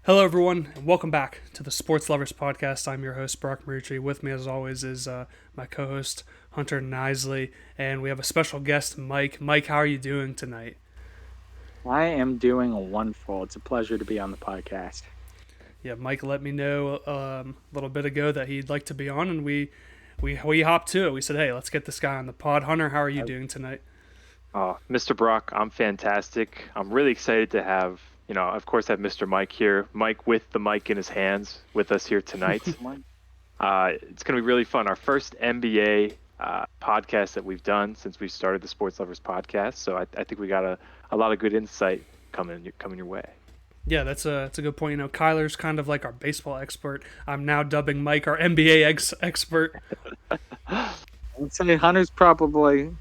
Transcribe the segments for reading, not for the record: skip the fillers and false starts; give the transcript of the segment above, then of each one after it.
Hello, everyone, and welcome back to the Sports Lovers Podcast. I'm your host, Brock Marucci. With me, as always, is my co host, Hunter Nisley, and we have a special guest, Mike. Mike, how are you doing tonight? I am doing wonderful. It's a pleasure to be on the podcast. Yeah, Mike let me know a little bit ago that he'd like to be on, and we hopped to it. We said, hey, let's get this guy on the pod. Hunter, how are you doing tonight? Oh, Mr. Brock, I'm fantastic. I'm really excited to have, of course, have Mr. Mike here. Mike with the mic in his hands with us here tonight. One- It's going to be really fun. Our first NBA podcast that we've done since we started the Sports Lovers podcast. So I think we got a lot of good insight coming your way. Yeah, that's a good point. You know, Kyler's kind of like our baseball expert. I'm now dubbing Mike our NBA expert. I'd say Hunter's probably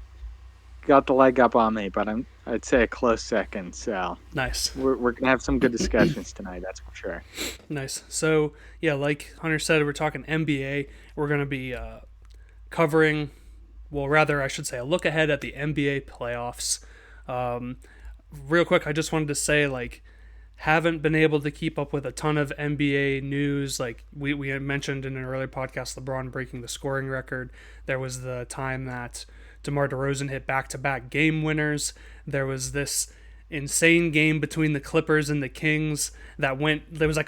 got the leg up on me, but I'd say a close second. So Nice. we're gonna have some good discussions tonight. That's for sure. Nice. So, yeah, like Hunter said, we're talking NBA. We're going to be covering, well, rather, I should say, a look ahead at the NBA playoffs. Um, Real quick, I just wanted to say, like, haven't been able to keep up with a ton of NBA news. Like, we had mentioned in an earlier podcast, LeBron breaking the scoring record. There was the time that DeMar DeRozan hit back to back game winners. There was this insane game between the Clippers and the Kings that went, there was like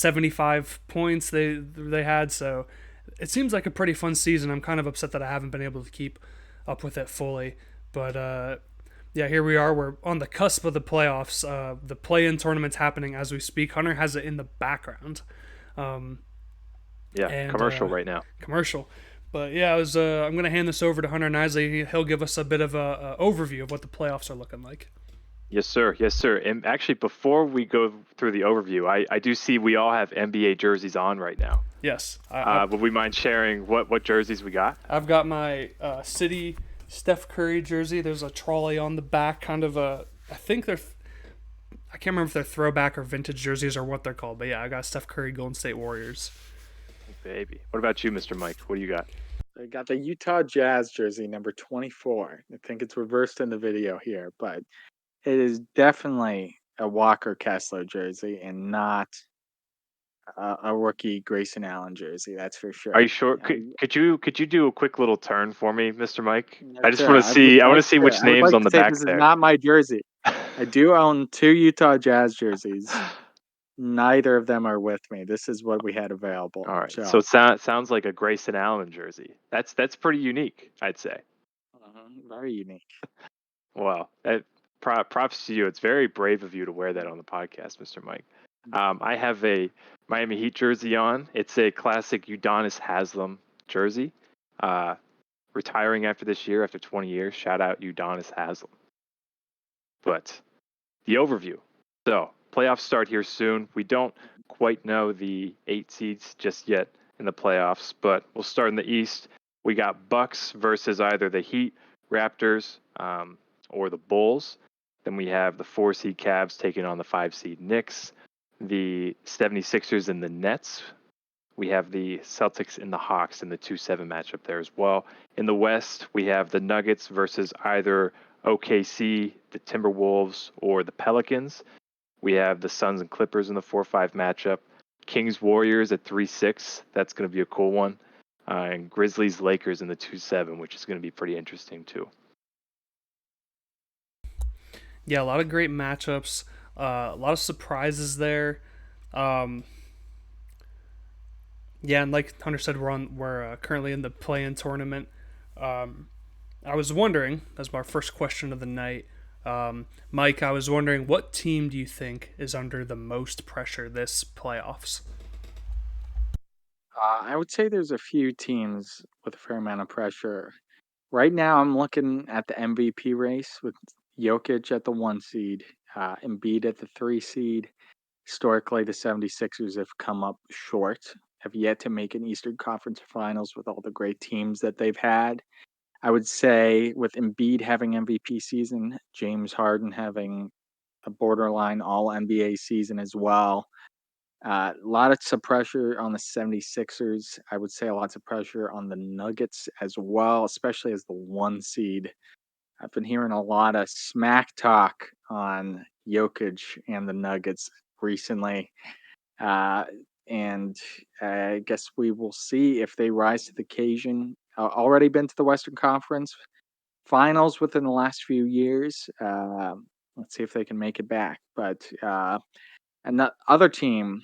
175 points they had. So it seems like a pretty fun season. I'm kind of upset that I haven't been able to keep up with it fully, but yeah, here we are. We're on the cusp of the playoffs. The play-in tournament's happening as we speak. Hunter has it in the background, um, Yeah, and commercial right now. commercial. But yeah, I'm going to hand this over to Hunter Nisley. He'll give us a bit of a overview of what the playoffs are looking like. Yes, sir. Yes, sir. And actually, before we go through the overview, I do see we all have NBA jerseys on right now. Yes, Would we mind sharing what jerseys we got? I've got my City Steph Curry jersey. There's a trolley on the back, kind of a. I think they're. I can't remember if they're throwback or vintage jerseys or what they're called, but yeah, I got Steph Curry Golden State Warriors. Baby. What about you, Mr. Mike? What do you got? I got the Utah Jazz jersey number 24. I think it's reversed in the video here, but it is definitely a Walker Kessler jersey and not a rookie Grayson Allen jersey. That's for Are you sure. sure? Could you do a quick little turn for me, Mr. Mike? Yes, I just sir. want to see. I want to see which I would names like on to the say back this is there. not my jersey. I do own two Utah Jazz jerseys. Neither of them are with me. This is what we had available. All right. So So, it sounds like a Grayson Allen jersey. That's pretty unique, I'd say. very unique. Wow. Props to you. It's very brave of you to wear that on the podcast, Mr. Mike. I have a Miami Heat jersey on. It's a classic Udonis Haslam jersey. Uh, Retiring after this year, after 20 years. Shout out Udonis Haslam. But the overview. So, playoffs start here soon. We don't quite know the 8 seeds just yet in the playoffs, but we'll start in the East. We got Bucks versus either the Heat, Raptors, or the Bulls. Then we have the 4 seed Cavs taking on the 5 seed Knicks, the 76ers and the Nets. We have the Celtics and the Hawks in the 2-7 matchup there as well. In the West, we have the Nuggets versus either OKC, the Timberwolves, or the Pelicans. We have the Suns and Clippers in the 4-5 matchup. Kings Warriors at 3-6. That's going to be a cool one. And Grizzlies Lakers in the 2-7, which is going to be pretty interesting too. Yeah, a lot of great matchups. A lot of surprises there. Um, yeah, and like Hunter said, we're currently in the play-in tournament. Um, I was wondering, as our first question of the night, Mike, I was wondering what team do you think is under the most pressure this playoffs? I would say there's a few teams with a fair amount of pressure. Right now, I'm looking at the MVP race with Jokic at the 1 seed, Embiid at the 3 seed. Historically, the 76ers have come up short, have yet to make an Eastern Conference Finals with all the great teams that they've had. I would say with Embiid having MVP season, James Harden having a borderline all NBA season as well. Lots of pressure on the 76ers. I would say lots of pressure on the Nuggets as well, especially as the 1 seed. I've been hearing a lot of smack talk on Jokic and the Nuggets recently. And I guess we will see if they rise to the occasion. Already been to the Western Conference Finals within the last few years. Let's see if they can make it back. But and the other team,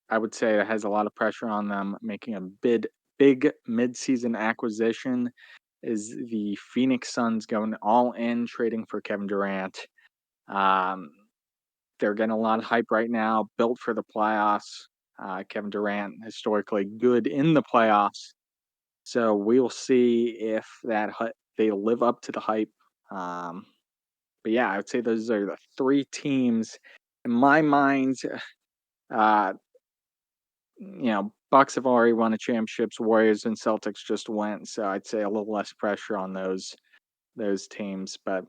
I would say, that has a lot of pressure on them making a big midseason acquisition is the Phoenix Suns going all in trading for Kevin Durant. Um, they're getting a lot of hype right now, built for the playoffs. Kevin Durant, historically good in the playoffs. So we will see if they live up to the hype. Um, but yeah, I would say those are the three teams in my mind. Uh, Bucks have already won the championships. Warriors and Celtics just went, so I'd say a little less pressure on those teams. But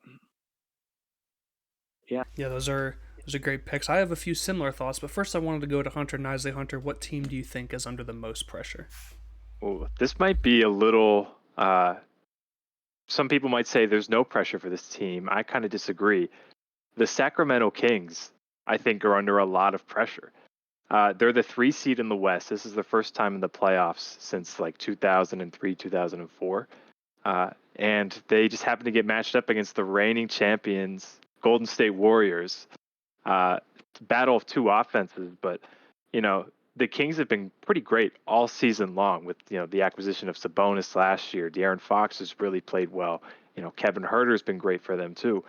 yeah, Yeah, those are great picks. I have a few similar thoughts, but first I wanted to go to Hunter Nisley. Hunter, what team do you think is under the most pressure? Well, this might be a little. Some people might say there's no pressure for this team. I kind of disagree. The Sacramento Kings, I think, are under a lot of pressure. They're the 3 seed in the West. This is the first time in the playoffs since like 2003, 2004. And they just happen to get matched up against the reigning champions, Golden State Warriors. Battle of two offenses, but the Kings have been pretty great all season long with the acquisition of Sabonis last year. De'Aaron Fox has really played well. Kevin Huerter's been great for them too.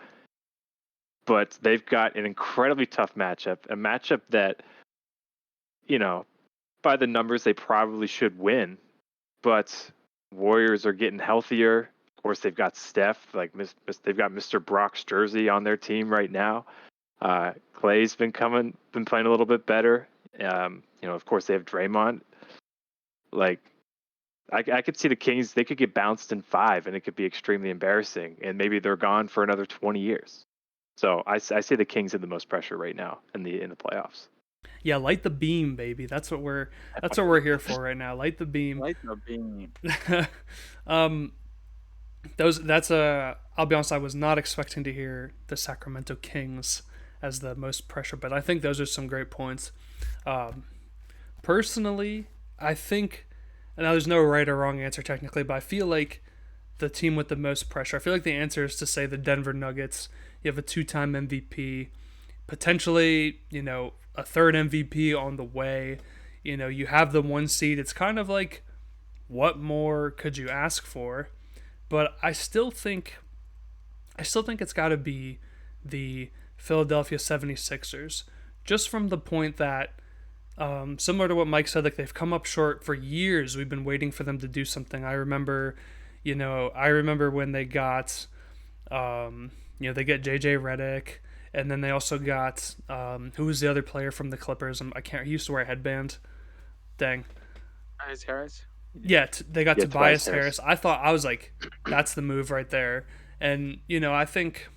But they've got an incredibly tough matchup, a matchup that by the numbers they probably should win. But Warriors are getting healthier. Of course, they've got Steph, they've got Mr. Brock's jersey on their team right now. Clay's been playing a little bit better. Of course they have Draymond. Like, I could see the Kings. They could get bounced in 5, and it could be extremely embarrassing. And maybe they're gone for another 20 years. So I see the Kings in the most pressure right now in the playoffs. Yeah, light the beam, baby. That's what we're here for right now. Light the beam. like the beam. I'll be honest, I was not expecting to hear the Sacramento Kings as the most pressure, but I think those are some great points. Personally, I think, and now there's no right or wrong answer technically, but I feel like the team with the most pressure, I feel like the answer is to say the Denver Nuggets. You have a 2-time MVP, potentially, a third MVP on the way. You have the 1 seed. It's kind of like, what more could you ask for? But I still think it's got to be the Philadelphia 76ers, just from the point that, similar to what Mike said, like they've come up short for years. We've been waiting for them to do something. I remember when they got, they get JJ Redick, and then they also got, who was the other player from the Clippers? He used to wear a headband. Dang. Tobias Harris. Yeah, they got Tobias Harris. I was like, that's the move right there. And, I think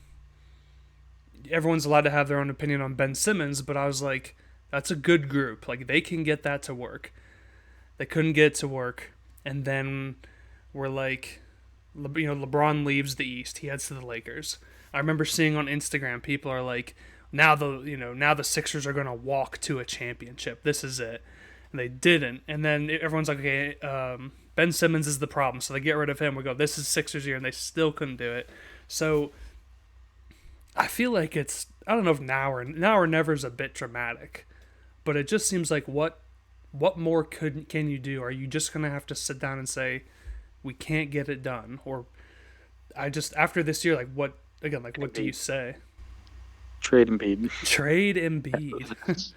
everyone's allowed to have their own opinion on Ben Simmons, but I was like, that's a good group. Like, they can get that to work. They couldn't get it to work. And then we're like, LeBron leaves the East. He heads to the Lakers. I remember seeing on Instagram, people are like, now the Sixers are going to walk to a championship. This is it. And they didn't. And then everyone's like, okay, Ben Simmons is the problem. So they get rid of him. We go, this is Sixers year, and they still couldn't do it. So I feel like I don't know if now or never is a bit dramatic, but it just seems like what more can you do? Are you just going to have to sit down and say, we can't get it done? Or after this year, like what do you say? Trade Embiid. Trade Embiid.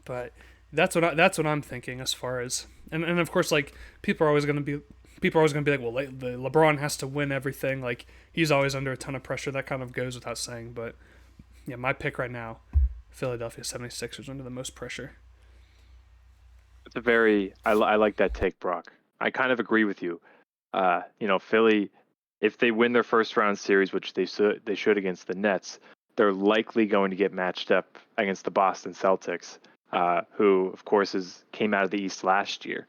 But that's what I'm thinking as far as, and of course, like people are always going to be like, well, the LeBron has to win everything. Like he's always under a ton of pressure. That kind of goes without saying. But yeah, my pick right now, Philadelphia 76ers under the most pressure. It's I like that take, Brock. I kind of agree with you. Philly, if they win their first round series, which they should against the Nets, they're likely going to get matched up against the Boston Celtics, who, of course, came out of the East last year.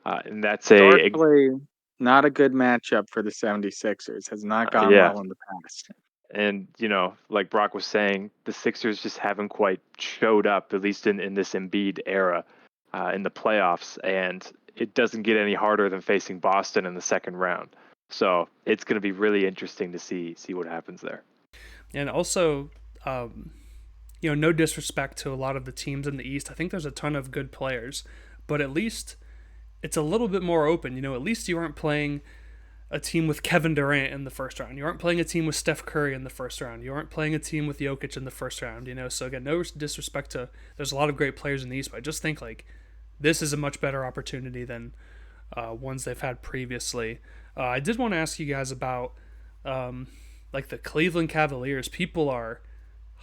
And that's not a good matchup for the 76ers. Has not gone well in the past. And, like Brock was saying, the Sixers just haven't quite showed up, at least in this Embiid era, in the playoffs. And it doesn't get any harder than facing Boston in the second round. So it's going to be really interesting to see what happens there. And also, um, no disrespect to a lot of the teams in the East. I think there's a ton of good players, but at least it's a little bit more open. At least you aren't playing a team with Kevin Durant in the first round. You aren't playing a team with Steph Curry in the first round. You aren't playing a team with Jokic in the first round. So again, no disrespect to. There's a lot of great players in the East, but I just think like this is a much better opportunity than ones they've had previously. I did want to ask you guys about like the Cleveland Cavaliers. People are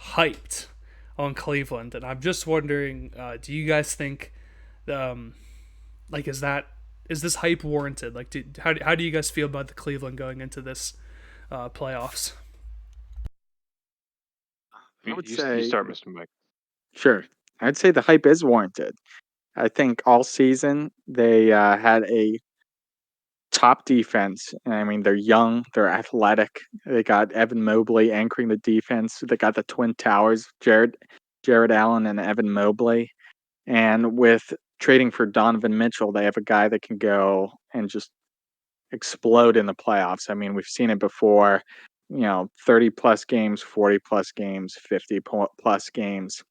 hyped on Cleveland, and I'm just wondering, do you guys think, like, is this hype warranted? Like, how do you guys feel about the Cleveland going into this playoffs? I would You say, start, Mr. Mike. sure. I'd say the hype is warranted. I think all season they had a top defense. I mean, they're young, they're athletic. They got Evan Mobley anchoring the defense. They got the Twin Towers, Jared Allen and Evan Mobley. And with trading for Donovan Mitchell, they have a guy that can go and just explode in the playoffs. I mean, we've seen it before, 30 plus games, 40 plus games, 50 plus games.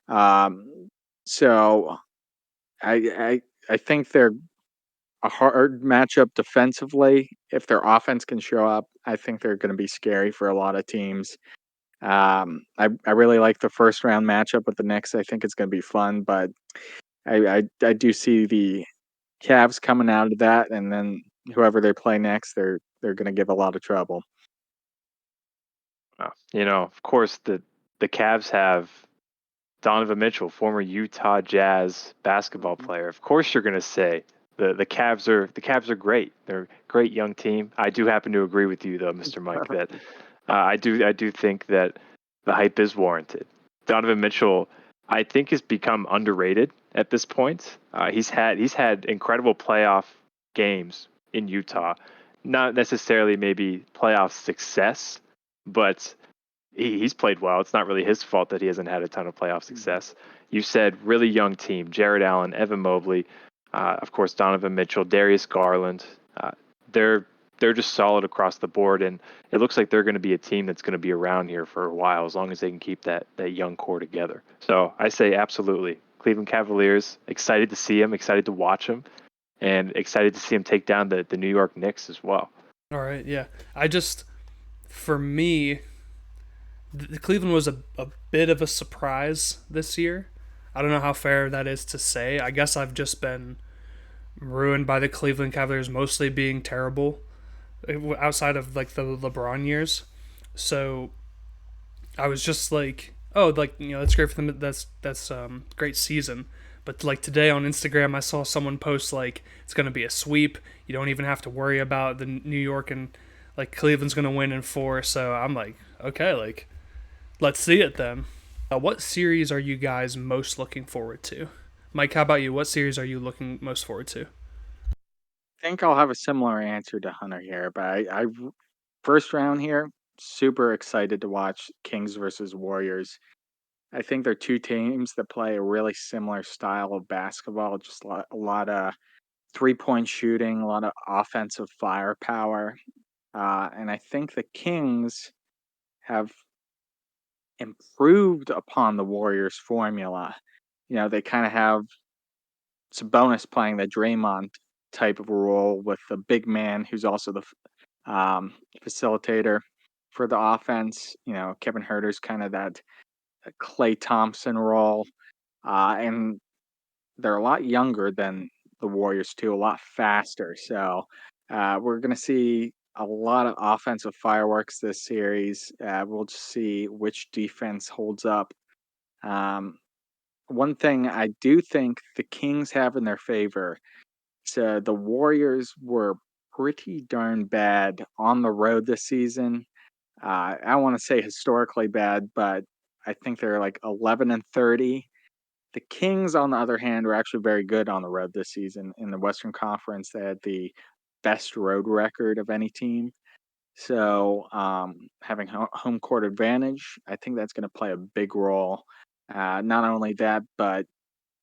Um, so I think they're a hard matchup defensively. If their offense can show up, I think they're going to be scary for a lot of teams. I really like the first round matchup with the Knicks. I think it's going to be fun, but I do see the Cavs coming out of that, and then whoever they play next, they're going to give a lot of trouble. Of course, the Cavs have Donovan Mitchell, former Utah Jazz basketball player. Of course, you're going to say the Cavs are great. They're a great young team. I do happen to agree with you, though, Mr. Mike, that I do think that the hype is warranted. Donovan Mitchell, I think, has become underrated at this point. He's had incredible playoff games in Utah. Not necessarily maybe playoff success, but he's played well. It's not really his fault that he hasn't had a ton of playoff success. You said really young team: Jared Allen, Evan Mobley, of course Donovan Mitchell, Darius Garland. They're they're just solid across the board, and it looks like they're going to be a team that's going to be around here for a while as long as they can keep that young core together. So I say absolutely. Cleveland Cavaliers, excited to see them, excited to watch them, and excited to see them take down the New York Knicks as well. All right, yeah. For me, the Cleveland was a bit of a surprise this year. I don't know how fair that is to say. I guess I've just been ruined by the Cleveland Cavaliers mostly being terrible outside of like the LeBron years. So I was just like, oh, like that's great for them. That's great season. But like today on Instagram, I saw someone post like it's gonna be a sweep. You don't even have to worry about the New York and like Cleveland's gonna win in four. So I'm like, okay, like let's see it then. What series are you guys most looking forward to? Mike, how about you? What series are you looking most forward to? I think I'll have a similar answer to Hunter here, but first round here, super excited to watch Kings versus Warriors. I think they're two teams that play a really similar style of basketball, just a lot of 3-point shooting, a lot of offensive firepower. And I think the Kings have improved upon the Warriors formula. They kind of have Sabonis playing the Draymond type of role with the big man who's also the facilitator for the offense. Kevin Herter's kind of that Clay Thompson role. And they're a lot younger than the Warriors, too, a lot faster. So we're going to see a lot of offensive fireworks this series. We'll just see which defense holds up. Um, One thing I do think the Kings have in their favor, so the Warriors were pretty darn bad on the road this season. I don't want to say historically bad, but I think they're like 11-30. The Kings, on the other hand, were actually very good on the road this season. In the Western Conference, they had the best road record of any team. So having home court advantage, I think that's going to play a big role. Not only that, but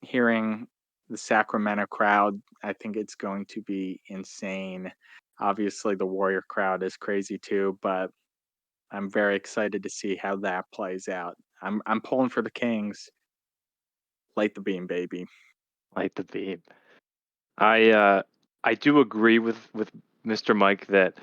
hearing the Sacramento crowd, I think it's going to be insane. Obviously, the Warrior crowd is crazy too, but I'm very excited to see how that plays out. I'm pulling for the Kings. Light the beam, baby. Light the beam. I do agree with Mr. Mike that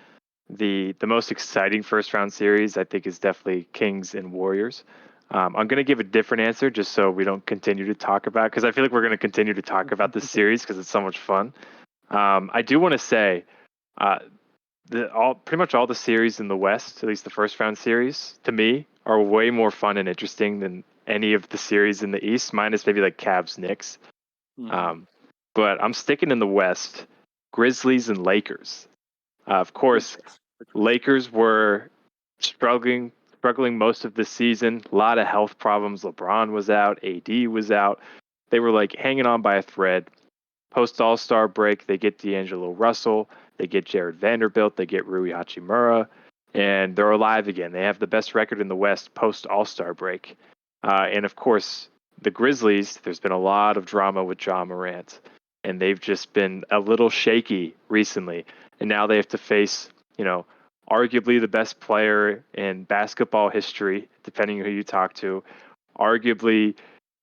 the most exciting first round series I think is definitely Kings and Warriors. I'm going to give a different answer just so we don't continue to talk about, because I feel like we're going to continue to talk about this series because it's so much fun. I do want to say pretty much all the series in the West, at least the first round series, to me are way more fun and interesting than any of the series in the East, minus maybe like Cavs Knicks. But I'm sticking in the West. Grizzlies and Lakers. Of course, Lakers were struggling most of the season. A lot of health problems. LeBron was out. AD was out. They were like hanging on by a thread. Post All-Star break, they get D'Angelo Russell. They get Jared Vanderbilt. They get Rui Hachimura. And they're alive again. They have the best record in the West post All-Star break. And of course, the Grizzlies, there's been a lot of drama with Ja Morant. And they've just been a little shaky recently. And now they have to face, arguably the best player in basketball history, depending on who you talk to. Arguably,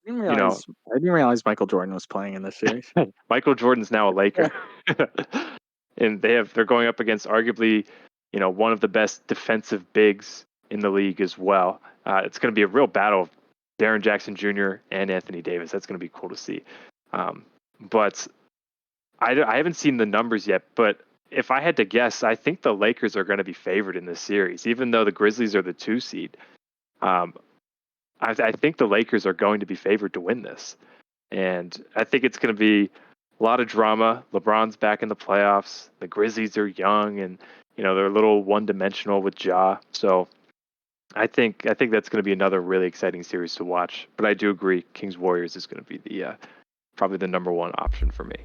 I didn't realize Michael Jordan was playing in this series. Michael Jordan's now a Laker. And they're going up against arguably, one of the best defensive bigs in the league as well. It's going to be a real battle of Jaren Jackson Jr. and Anthony Davis. That's going to be cool to see. But I haven't seen the numbers yet, but if I had to guess, I think the Lakers are going to be favored in this series, even though the Grizzlies are the 2 seed. I think the Lakers are going to be favored to win this. And I think it's going to be a lot of drama. LeBron's back in the playoffs. The Grizzlies are young and, they're a little one-dimensional with Ja. So I think that's going to be another really exciting series to watch. But I do agree, Kings Warriors is going to be the probably the number one option for me.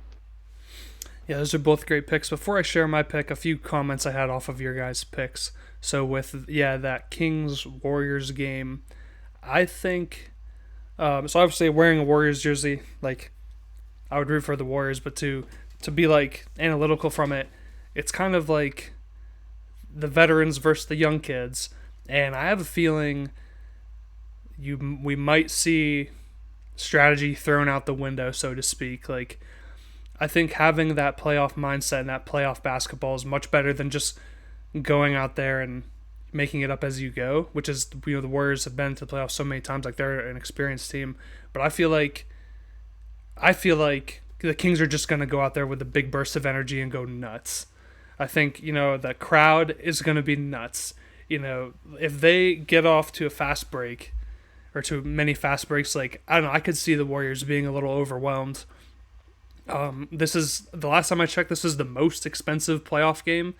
Yeah, those are both great picks. Before I share my pick, a few comments I had off of your guys' picks. So with that Kings Warriors game, I think so obviously wearing a Warriors jersey, like I would root for the Warriors, but to be like analytical from it, it's kind of like the veterans versus the young kids. And I have a feeling we might see strategy thrown out the window, so to speak. Like, I think having that playoff mindset and that playoff basketball is much better than just going out there and making it up as you go, which is, the Warriors have been to the playoffs so many times. Like, they're an experienced team. But I feel like the Kings are just going to go out there with a big burst of energy and go nuts. I think, the crowd is going to be nuts. If they get off to a fast break or to many fast breaks, like, I don't know, I could see the Warriors being a little overwhelmed. This is, the last time I checked, this is the most expensive playoff game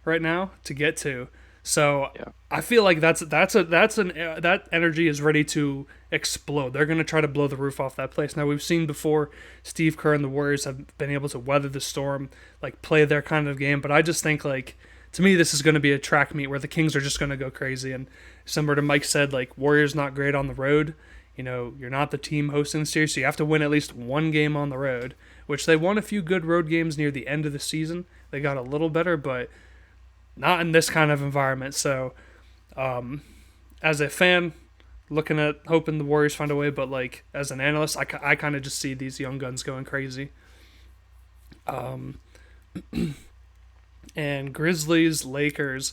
right now to get to. So yeah. I feel like that energy is ready to explode. They're going to try to blow the roof off that place. Now, we've seen before Steve Kerr and the Warriors have been able to weather the storm, like play their kind of game. But I just think, like, to me, this is going to be a track meet where the Kings are just going to go crazy. And similar to Mike said, like, Warriors not great on the road. You're not the team hosting the series, so you have to win at least one game on the road, which they won a few good road games near the end of the season. They got a little better, but not in this kind of environment. So, as a fan, hoping the Warriors find a way, but like as an analyst, I kind of just see these young guns going crazy. And Grizzlies, Lakers,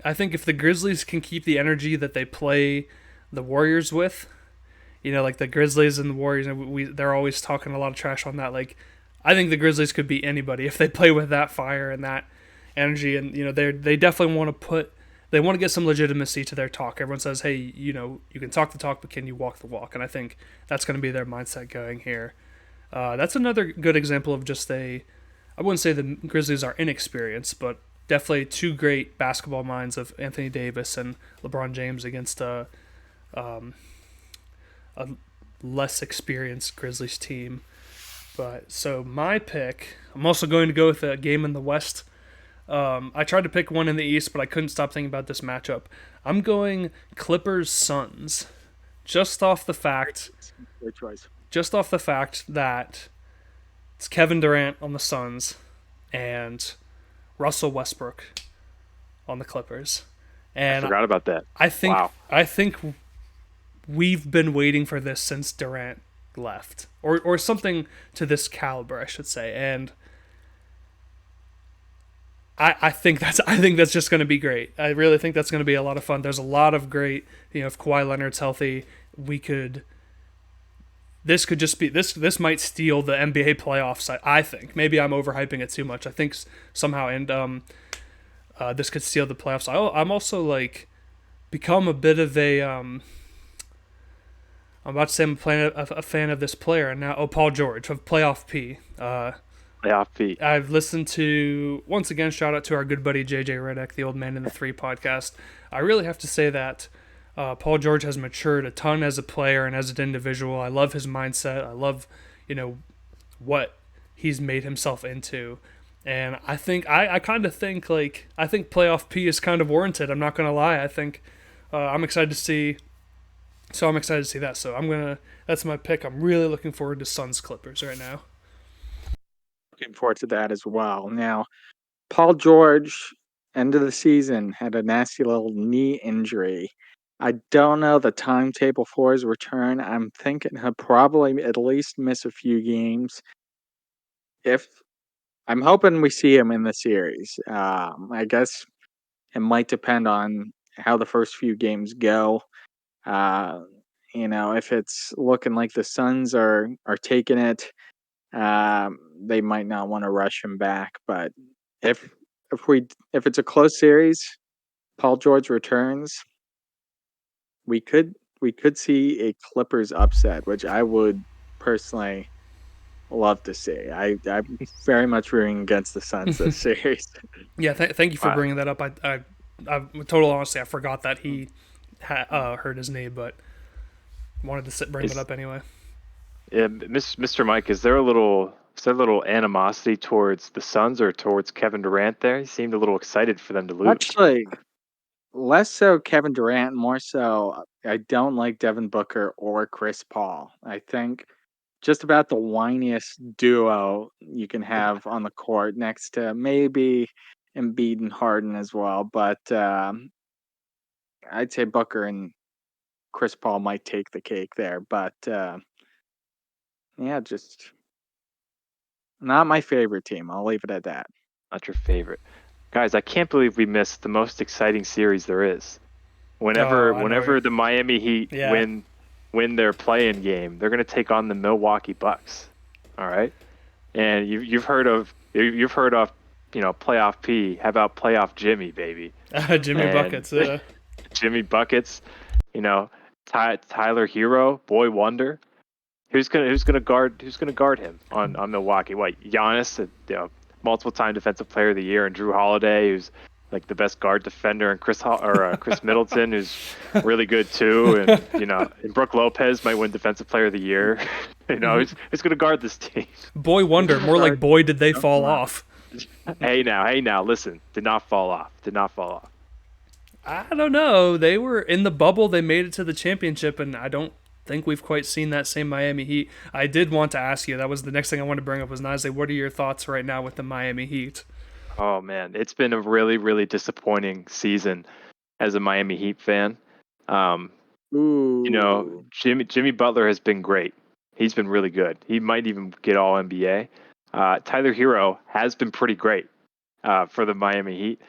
I think if the Grizzlies can keep the energy that they play the Warriors with, like the Grizzlies and the Warriors, they're always talking a lot of trash on that. Like, I think the Grizzlies could beat anybody if they play with that fire and that energy. And they definitely want to get some legitimacy to their talk. Everyone says, hey, you can talk the talk, but can you walk the walk? And I think that's going to be their mindset going here. That's another good example of just I wouldn't say the Grizzlies are inexperienced, but definitely two great basketball minds of Anthony Davis and LeBron James against a less experienced Grizzlies team. But so my pick, I'm also going to go with a game in the West. I tried to pick one in the East, but I couldn't stop thinking about this matchup. I'm going Clippers Suns, just off the fact Great choice. that it's Kevin Durant on the Suns and Russell Westbrook on the Clippers. I And forgot about that. I think Wow. I think we've been waiting for this since Durant left, or something to this caliber, I should say. And I think that's just going to be great. I really think that's going to be a lot of fun. There's a lot of great, if Kawhi Leonard's healthy, this could just be this might steal the NBA playoffs. I think maybe I'm overhyping it too much. I think somehow this could steal the playoffs. I'm also like become a bit of a I'm about to say I'm a fan of this player, and now Paul George of Playoff P. Playoff P. I've listened to, once again, shout out to our good buddy JJ Redick, the Old Man in the Three podcast. I really have to say that Paul George has matured a ton as a player and as an individual. I love his mindset. I love, what he's made himself into. And I think, I kind of think, I think Playoff P is kind of warranted. I'm not going to lie. I think I'm excited to see. So I'm excited to see that. So that's my pick. I'm really looking forward to Suns Clippers right now. Looking forward to that as well. Now, Paul George, end of the season, had a nasty little knee injury. I don't know the timetable for his return. I'm thinking he'll probably at least miss a few games. I'm hoping we see him in the series. I guess it might depend on how the first few games go. If it's looking like the Suns are taking it, they might not want to rush him back. But if it's a close series, Paul George returns, we could see a Clippers upset, which I would personally love to see. I'm very much rooting against the Suns this series. Yeah, thank you for bringing that up. I total honesty, I forgot that he hurt his knee, but wanted to bring it up anyway. Yeah, Mr. Mike, is there a little animosity towards the Suns or towards Kevin Durant there? He seemed a little excited for them to lose. Actually, less so Kevin Durant, more so I don't like Devin Booker or Chris Paul. I think just about the whiniest duo you can have on the court, next to maybe Embiid and Harden as well. But I'd say Booker and Chris Paul might take the cake there. But just not my favorite team. I'll leave it at that. Not your favorite. Guys, I can't believe we missed the most exciting series there is. Whenever the Miami Heat win their play-in game, they're going to take on the Milwaukee Bucks. All right? And you've heard of Playoff P. How about Playoff Jimmy, baby? Jimmy Buckets. Jimmy Buckets. Tyler Hero, Boy Wonder. Who's gonna guard him on Milwaukee? What, Giannis, multiple-time Defensive Player of the Year, and Drew Holiday, who's like the best guard defender, and Chris Middleton, who's really good too, and Brooke Lopez might win Defensive Player of the Year. Who's gonna guard this team? Boy Wonder, more like boy did they fall off. Hey now, listen, did not fall off. I don't know. They were in the bubble. They made it to the championship, and I don't think we've quite seen that same Miami Heat. I did want to ask you, that was the next thing I wanted to bring up, was Najee, what are your thoughts right now with the Miami Heat? Oh man, it's been a really, really disappointing season as a Miami Heat fan. Jimmy Butler has been great. He's been really good. He might even get all NBA. Tyler Hero has been pretty great for the Miami Heat.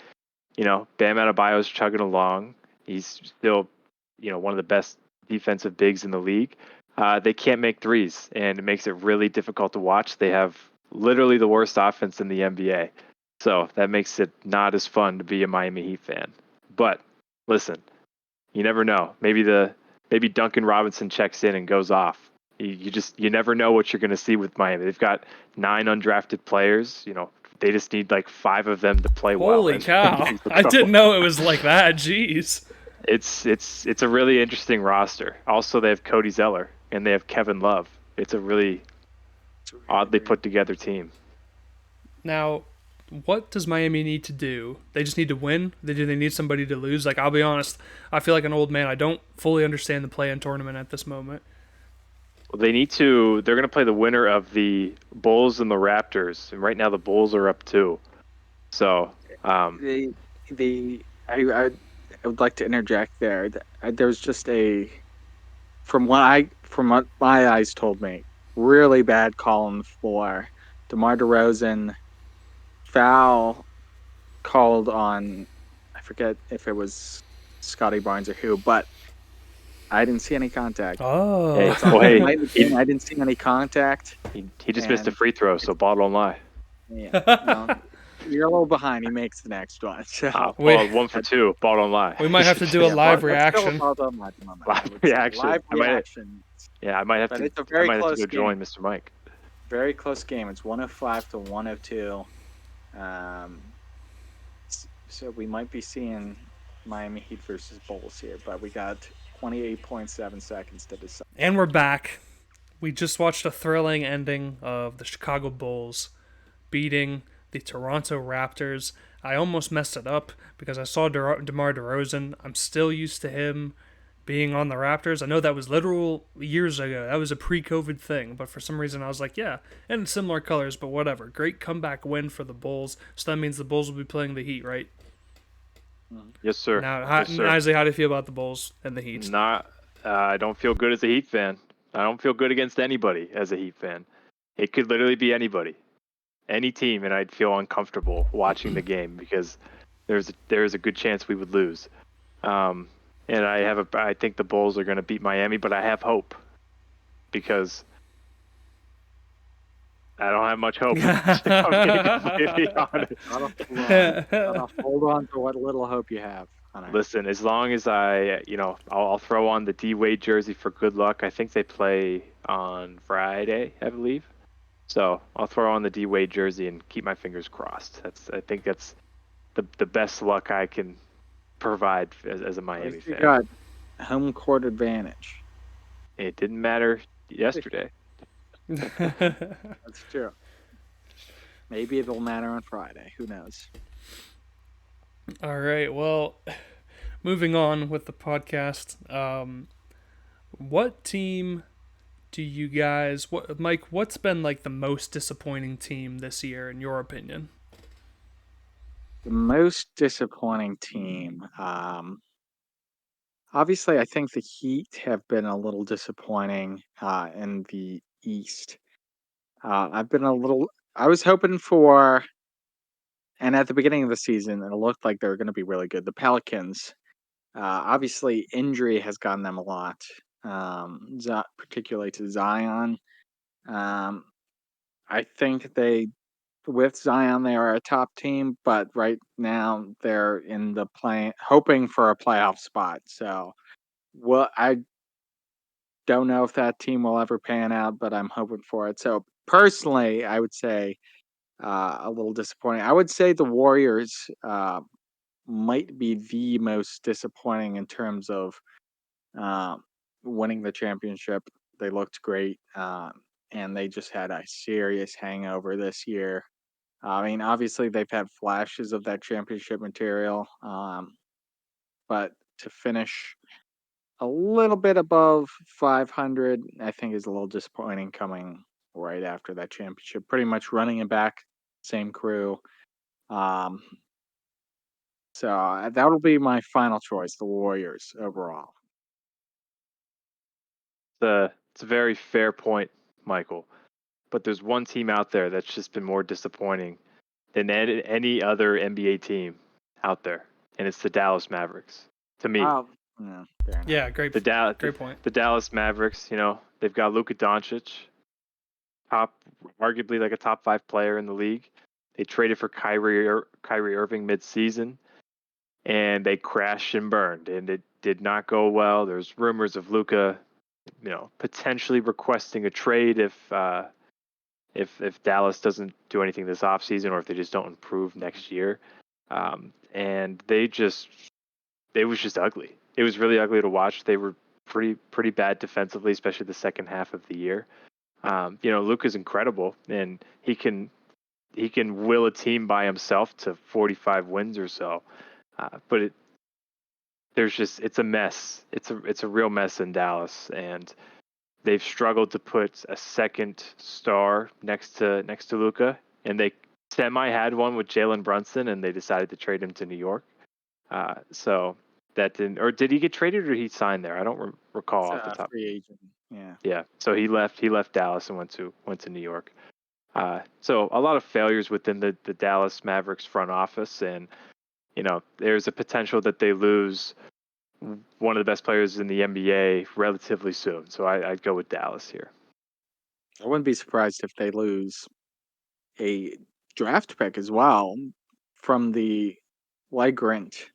Bam Adebayo's chugging along. He's still, one of the best defensive bigs in the league. They can't make threes, and it makes it really difficult to watch. They have literally the worst offense in the NBA. So that makes it not as fun to be a Miami Heat fan. But listen, you never know. Maybe Duncan Robinson checks in and goes off. You never know what you're going to see with Miami. They've got 9 undrafted players. They just need like 5 of them to play well. Holy cow! I didn't know it was like that. Jeez. It's a really interesting roster. Also, they have Cody Zeller and they have Kevin Love. It's a really oddly put together team. Now, what does Miami need to do? They just need to win? Do they need somebody to lose? Like, I'll be honest, I feel like an old man. I don't fully understand the play-in tournament at this moment. Well, they need to. They're going to play the winner of the Bulls and the Raptors, and right now the Bulls are up 2. So, I would like to interject there. There's just from what my eyes told me, really bad call on the floor. DeMar DeRozan foul called on, I forget if it was Scotty Barnes or who, but I didn't see any contact. Oh, Hey, It's on well, hey, the game. I didn't see any contact. he just missed a And free throw, so ball don't lie. yeah, no, you're a little behind. He makes the next one. So Well, 1 for 2, ball don't lie. we might have to do a yeah, live well, that's still reaction. about the moment, I Live would say. reaction. Live I might- reaction. Yeah, I might have But to. it's a I very might have to close go join game. Mr. Mike. Very close game. It's 105 to 102. So we might be seeing Miami Heat versus Bulls here, but we got 28.7 seconds to decide. And we're back. We just watched a thrilling ending of the Chicago Bulls beating the Toronto Raptors. I almost messed it up because I saw DeMar DeRozan. I'm still used to him being on the Raptors. I know that was literal years ago. That was a pre-COVID thing, but for some reason I was like, yeah, and in similar colors, but whatever. Great comeback win for the Bulls. So that means the Bulls will be playing the Heat, right? Yes, sir. Now, Yes, sir. Isaiah, how do you feel about the Bulls and the Heat? I don't feel good as a Heat fan. I don't feel good against anybody as a Heat fan. It could literally be anybody, any team, and I'd feel uncomfortable watching the game because there's a good chance we would lose. And I think the Bulls are going to beat Miami, but I have hope because I don't have much hope. If I'm being completely honest. Gotta hold on to what little hope you have. Hunter. Listen, as long as I'll throw on the D Wade jersey for good luck. I think they play on Friday, I believe. So I'll throw on the D Wade jersey and keep my fingers crossed. I think that's the best luck I can provide as a Miami You fan. got home court advantage. It didn't matter yesterday. That's true. Maybe it'll matter on Friday. Who knows? All right. Well, moving on with the podcast. What team do you guys? Mike? What's been like the most disappointing team this year, in your opinion? The most disappointing team. Obviously, I think the Heat have been a little disappointing in the East. I was hoping for, and at the beginning of the season, it looked like they were going to be really good. The Pelicans, obviously, injury has gotten them a lot, particularly to Zion. Um, I think with Zion, they are a top team, but right now they're in the hoping for a playoff spot. So, I don't know if that team will ever pan out, but I'm hoping for it. So, personally, I would say a little disappointing. I would say the Warriors might be the most disappointing in terms of uh, winning the championship. They looked great, and they just had a serious hangover this year. I mean, obviously they've had flashes of that championship material, but to finish a little bit above 500, I think is a little disappointing coming right after that championship. Pretty much running it back, same crew. Um, so that'll be my final choice, the Warriors overall. It's a very fair point, Michael. But there's one team out there that's just been more disappointing than any other NBA team out there, and it's the Dallas Mavericks. To me, Yeah, fair enough. Yeah, great. Great point. The Dallas Mavericks. They've got Luka Doncic, arguably like a top 5 player in the league. They traded for Kyrie Irving mid-season, and they crashed and burned, and it did not go well. There's rumors of Luka, potentially requesting a trade if Dallas doesn't do anything this offseason or if they just don't improve next year. And it was just ugly. It was really ugly to watch. They were pretty bad defensively, especially the second half of the year. Luka's incredible, and he can he can will a team by himself to 45 wins or so. But it's a mess. It's a real mess in Dallas, and they've struggled to put a second star next to Luka, and they semi had one with Jalen Brunson, and they decided to trade him to New York. So that didn't, or did he get traded, or did he sign there? I don't recall off the top. Free agent. Yeah. Yeah. So he left Dallas and went to New York. So a lot of failures within the Dallas Mavericks front office, and there's a potential that they lose one of the best players in the NBA relatively soon. So I'd go with Dallas here. I wouldn't be surprised if they lose a draft pick as well from the flagrant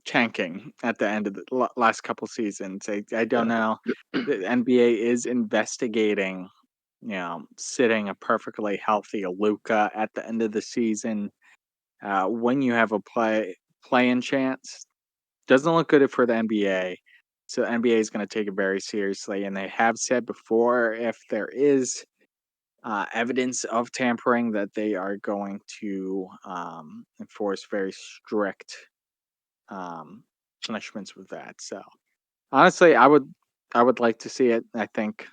tanking at the end of the last couple seasons. I don't know. The NBA is investigating, sitting a perfectly healthy Luka at the end of the season. When you have a play-in chance, doesn't look good for the NBA. So the NBA is going to take it very seriously, and they have said before if there is evidence of tampering, that they are going to enforce very strict punishments with that. So honestly, I would like to see it. I think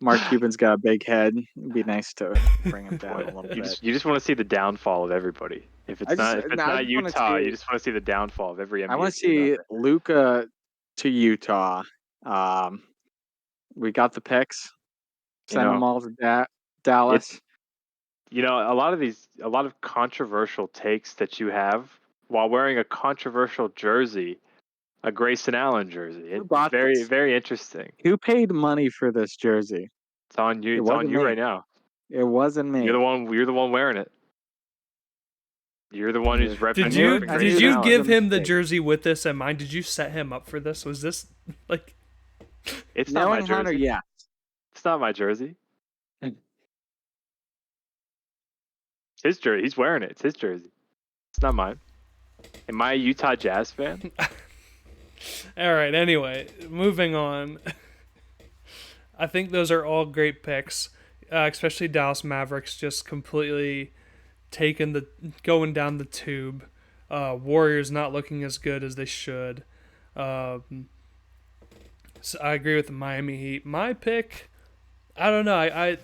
Mark Cuban's got a big head. It'd be nice to bring him down a little bit. You just want to see the downfall of everybody. If it's not Utah, you just want to see the downfall of every NBA. I want to see Luka to Utah. We got the picks. Send them all to Dallas. A lot of controversial takes that you have while wearing a controversial jersey, a Grayson Allen jersey. It's very, very interesting. Who paid money for this jersey? It's on you. It's on you right now. It wasn't me. You're the one wearing it. You're the one who's representing. Did you give him the jersey with this in mind? Did you set him up for this? Was this like? It's not my jersey. Hunter, yeah. It's not my jersey. His jersey. He's wearing it. It's his jersey. It's not mine. Am I a Utah Jazz fan? All right. Anyway, moving on. I think those are all great picks, especially Dallas Mavericks just completely going down the tube. Warriors not looking as good as they should. So I agree with the Miami Heat. My pick, I don't know.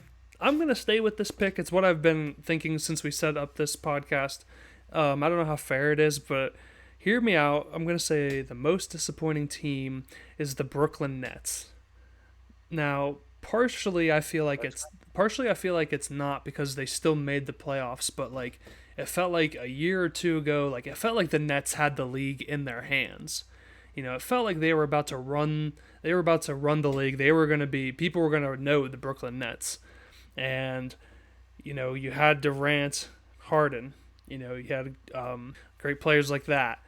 I'm going to stay with this pick. It's what I've been thinking since we set up this podcast. I don't know how fair it is, but hear me out. I'm going to say the most disappointing team is the Brooklyn Nets. Now, partially I feel like it's not because they still made the playoffs, but like it felt like a year or two ago, like it felt like the Nets had the league in their hands. It felt like they were about to run the league. People were going to know the Brooklyn Nets. And, you had Durant, Harden, you had great players like that.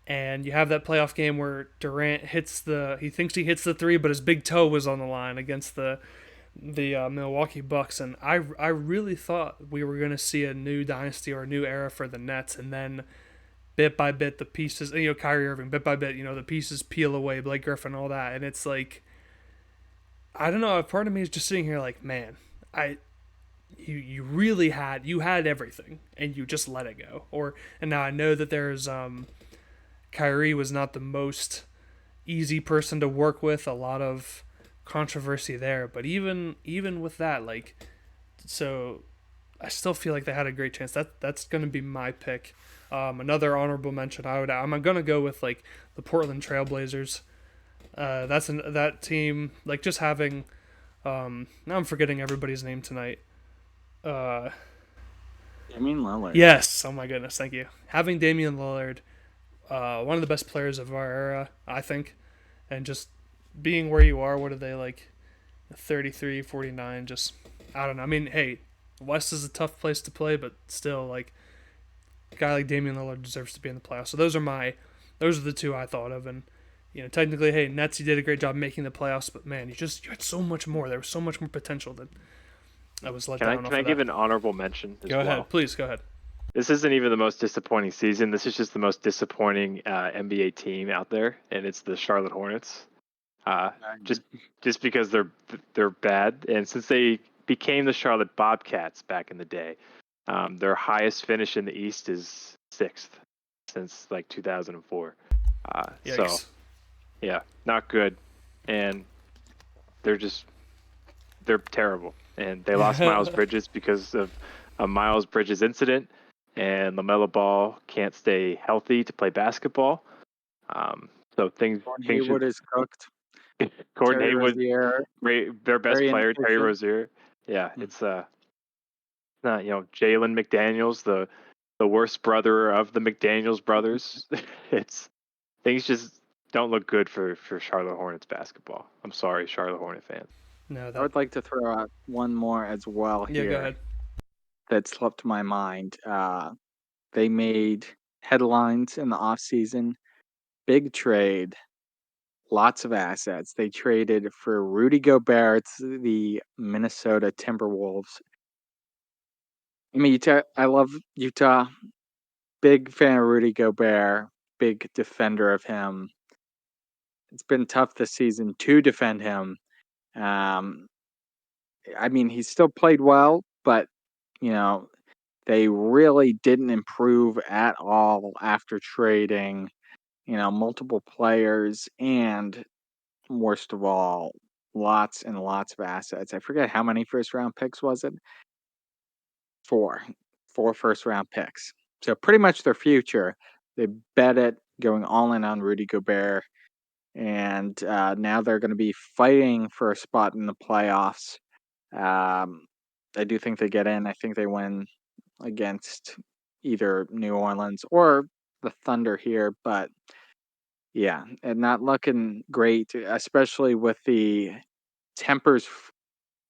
And you have that playoff game where Durant he thinks he hits the three, but his big toe was on the line against the Milwaukee Bucks. And I really thought we were going to see a new dynasty or a new era for the Nets. And then bit by bit, the pieces, Kyrie Irving, bit by bit, the pieces peel away, Blake Griffin, all that. And it's like, I don't know, a part of me is just sitting here like, man, you really had everything and you just let it go. And now I know that there's Kyrie was not the most easy person to work with, a lot of controversy there, but even with that, like, so I still feel like they had a great chance. That's going to be my pick. Another honorable mention I'm going to go with like the Portland Trailblazers. That team, like, just having now I'm forgetting everybody's name tonight. Damian Lillard. Yes. Oh my goodness. Thank you. Having Damian Lillard, one of the best players of our era, I think, and just being where you are. What are they, like 33, 49? Just, I don't know. I mean, hey, West is a tough place to play, but still, like, a guy like Damian Lillard deserves to be in the playoffs. So those are the two I thought of. And technically, hey, Nets, you did a great job making the playoffs, but man, you had so much more. There was so much more potential that I was let down. Can I give an honorable mention as well? Go ahead, please go ahead. This isn't even the most disappointing season. This is just the most disappointing NBA team out there, and it's the Charlotte Hornets. Just because they're bad, and since they became the Charlotte Bobcats back in the day. Their highest finish in the East is 6th since like 2004. So Yikes. yeah, not good, and they're terrible. And they lost Miles Bridges because of a Miles Bridges incident, and LaMelo Ball can't stay healthy to play basketball. So things Haywood should. is cooked. Gordon Terry Haywood, Rozier, their best very player, Terry inefficient. Rozier. Yeah, Hmm. it's Jalen McDaniels, the worst brother of the McDaniels brothers. It's things just don't look good for Charlotte Hornets basketball. I'm sorry, Charlotte Hornet fans. No, I that. would like to throw out one more as well Yeah, go here ahead. that slipped my mind. They made headlines in the offseason. Big trade, lots of assets. They traded for Rudy Gobert, the Minnesota Timberwolves. I mean, I love Utah. Big fan of Rudy Gobert. Big defender of him. It's been tough this season to defend him. Um, I mean, he still played well, but you know, they really didn't improve at all after trading, multiple players and worst of all, lots and lots of assets. I forget how many first round picks was it? Four. Four first round picks. So pretty much their future. They bet it going all in on Rudy Gobert. And now they're going to be fighting for a spot in the playoffs. I do think they get in. I think they win against either New Orleans or the Thunder here, but yeah, and not looking great, especially with the tempers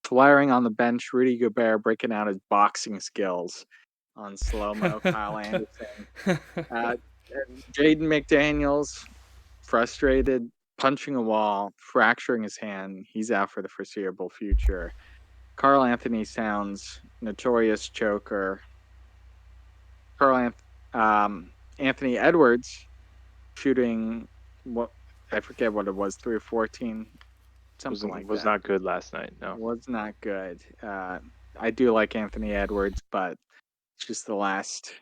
flaring on the bench. Rudy Gobert breaking out his boxing skills on slow mo. Kyle Anderson, uh, Jaden McDaniels, frustrated, punching a wall, fracturing his hand. He's out for the foreseeable future. Carl Anthony Towns, notorious choker. Anthony Edwards shooting what I forget what it was, 3 or 14, something like Was that. not good last night. No. Was not good. I do like Anthony Edwards, but just the last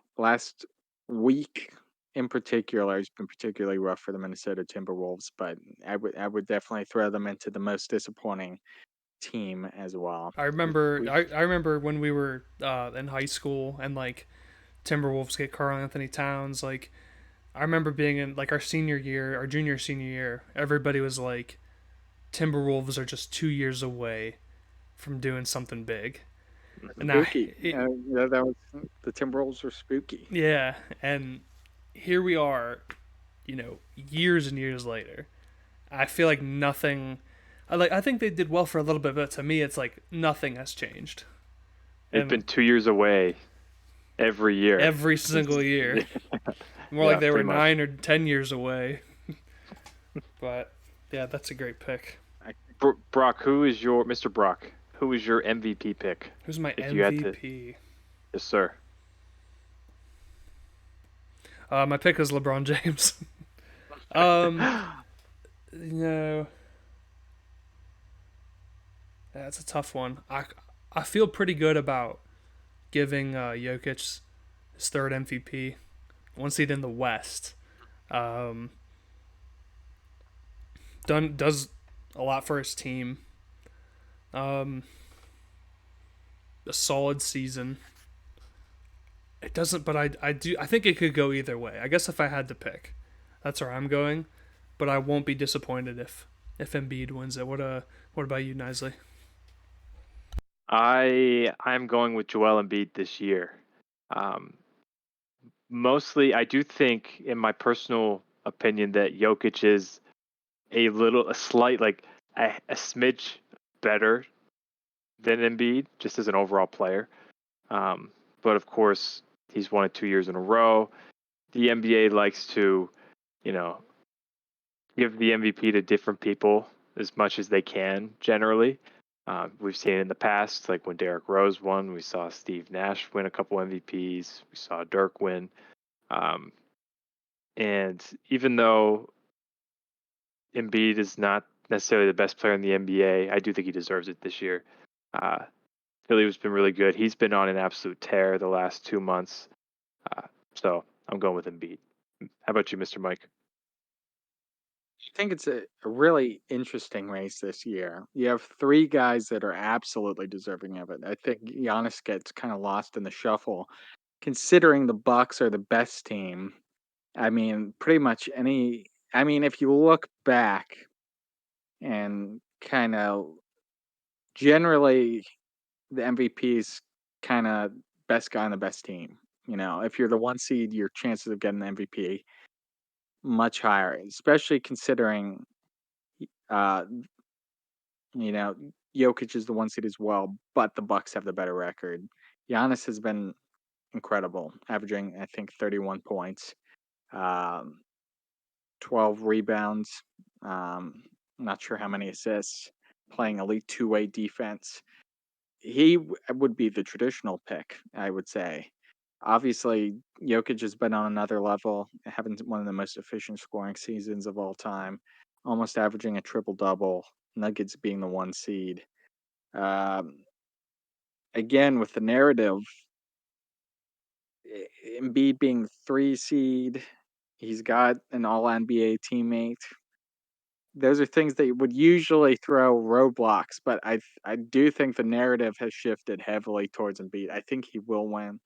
week in particular has been particularly rough for the Minnesota Timberwolves. But I would definitely throw them into the most disappointing team as well. I remember We I remember when we were in high school and like Timberwolves get Karl Anthony Towns. Like I remember being in like our senior year, our junior senior year, everybody was like Timberwolves are just 2 years away from doing something big. And now, spooky. That was the Timberwolves were spooky. yeah, and here we are, years and years later. I feel like nothing. I think they did well for a little bit, but to me, it's like nothing has changed. They've And been 2 years away every year. every single year, more Yeah, like they were pretty much. 9 or 10 years away. But yeah, that's a great pick. Brock, who is your Mr. Brock? Who is your MVP pick? Who's my If you had to, MVP? yes, sir. My pick is LeBron James. um, no, that's a tough one. I feel pretty good about giving Jokic his third MVP, one seed in the West. Um, does a lot for his team. A solid season. It doesn't, but I think it could go either way. I guess if I had to pick, that's where I'm going. But I won't be disappointed if Embiid wins it. What about you, Nisley? I'm going with Joel Embiid this year. Mostly, I do think, in my personal opinion, that Jokic is a slight, like a smidge better than Embiid, just as an overall player. But of course, he's won it 2 years in a row. The NBA likes to, you know, give the MVP to different people as much as they can. Generally, we've seen it in the past, like when Derrick Rose won, we saw Steve Nash win a couple MVPs. We saw Dirk win. Um, and even though Embiid is not necessarily the best player in the NBA, I do think he deserves it this year. Uh, Philly has been really good. He's been on an absolute tear the last 2 months. So I'm going with Embiid. How about you, Mr. Mike? I think it's a really interesting race this year. You have three guys that are absolutely deserving of it. I think Giannis gets kind of lost in the shuffle, considering the Bucks are the best team. I mean, pretty much any. I mean, if you look back and kind of generally, the MVP's kind of best guy on the best team. You know, if you're the one seed, your chances of getting the MVP much higher, especially considering uh, you know, Jokic is the one seed as well, but the Bucks have the better record. Giannis has been incredible, averaging I think 31 points, um, 12 rebounds. Not sure how many assists. Playing elite two-way defense. He would be the traditional pick, I would say. Obviously, Jokic has been on another level, having one of the most efficient scoring seasons of all time, almost averaging a triple double. Nuggets being the one seed. Um, Again, with the narrative, Embiid being the three seed, he's got an All NBA teammate. Those are things that would usually throw roadblocks, but I do think the narrative has shifted heavily towards Embiid. I think he will win.